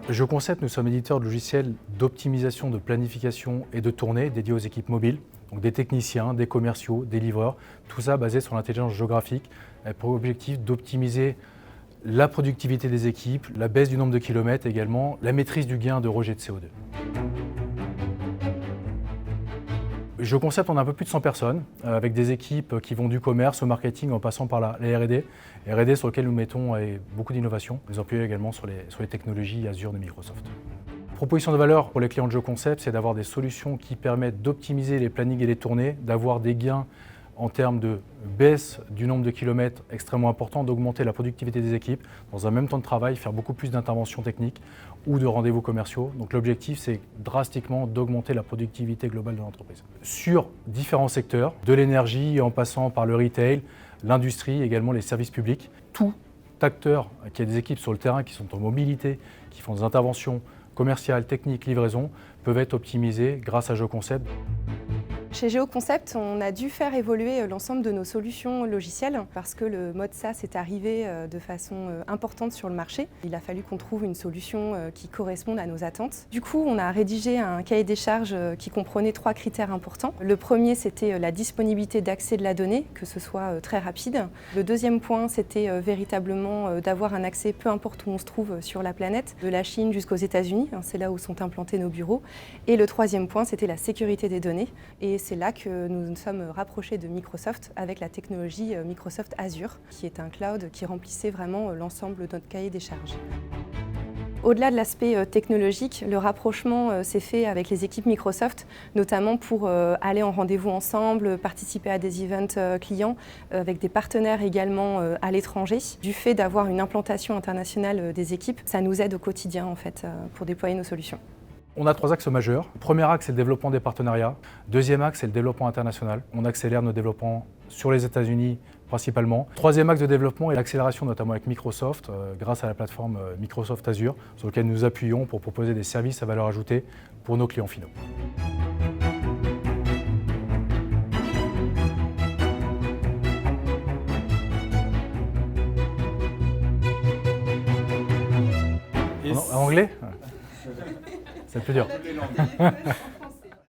GeoConcept, nous sommes éditeurs de logiciels d'optimisation, de planification et de tournée dédiés aux équipes mobiles, donc des techniciens, des commerciaux, des livreurs, tout ça basé sur l'intelligence géographique, avec pour objectif d'optimiser la productivité des équipes, la baisse du nombre de kilomètres et également la maîtrise du gain de rejet de CO2. GeoConcept, on a un peu plus de 100 personnes, avec des équipes qui vont du commerce au marketing en passant par la R&D. R&D sur lequel nous mettons beaucoup d'innovation. Nous appuyons également sur les technologies Azure de Microsoft. Proposition de valeur pour les clients de GeoConcept, c'est d'avoir des solutions qui permettent d'optimiser les plannings et les tournées, d'avoir des gains en termes de baisse du nombre de kilomètres extrêmement important, d'augmenter la productivité des équipes, dans un même temps de travail, faire beaucoup plus d'interventions techniques ou de rendez-vous commerciaux. Donc l'objectif, c'est drastiquement d'augmenter la productivité globale de l'entreprise. Sur différents secteurs, de l'énergie en passant par le retail, l'industrie, également les services publics, tout acteur qui a des équipes sur le terrain qui sont en mobilité, qui font des interventions commerciales, techniques, livraison, peuvent être optimisés grâce à GeoConcept. Chez GeoConcept, on a dû faire évoluer l'ensemble de nos solutions logicielles parce que le mode SaaS est arrivé de façon importante sur le marché. Il a fallu qu'on trouve une solution qui corresponde à nos attentes. Du coup, on a rédigé un cahier des charges qui comprenait 3 critères importants. Le premier, c'était la disponibilité d'accès de la donnée, que ce soit très rapide. Le deuxième point, c'était véritablement d'avoir un accès, peu importe où on se trouve sur la planète, de la Chine jusqu'aux États-Unis. C'est là où sont implantés nos bureaux. Et le troisième point, c'était la sécurité des données. Et c'est là que nous nous sommes rapprochés de Microsoft avec la technologie Microsoft Azure, qui est un cloud qui remplissait vraiment l'ensemble de notre cahier des charges. Au-delà de l'aspect technologique, le rapprochement s'est fait avec les équipes Microsoft, notamment pour aller en rendez-vous ensemble, participer à des events clients, avec des partenaires également à l'étranger. Du fait d'avoir une implantation internationale des équipes, ça nous aide au quotidien en fait, pour déployer nos solutions. On a 3 axes majeurs. Le premier axe, c'est le développement des partenariats. Deuxième axe, c'est le développement international. On accélère nos développements sur les États-Unis principalement. Troisième axe de développement est l'accélération notamment avec Microsoft, grâce à la plateforme Microsoft Azure, sur laquelle nous appuyons pour proposer des services à valeur ajoutée pour nos clients finaux. En anglais? C'est le plus dur.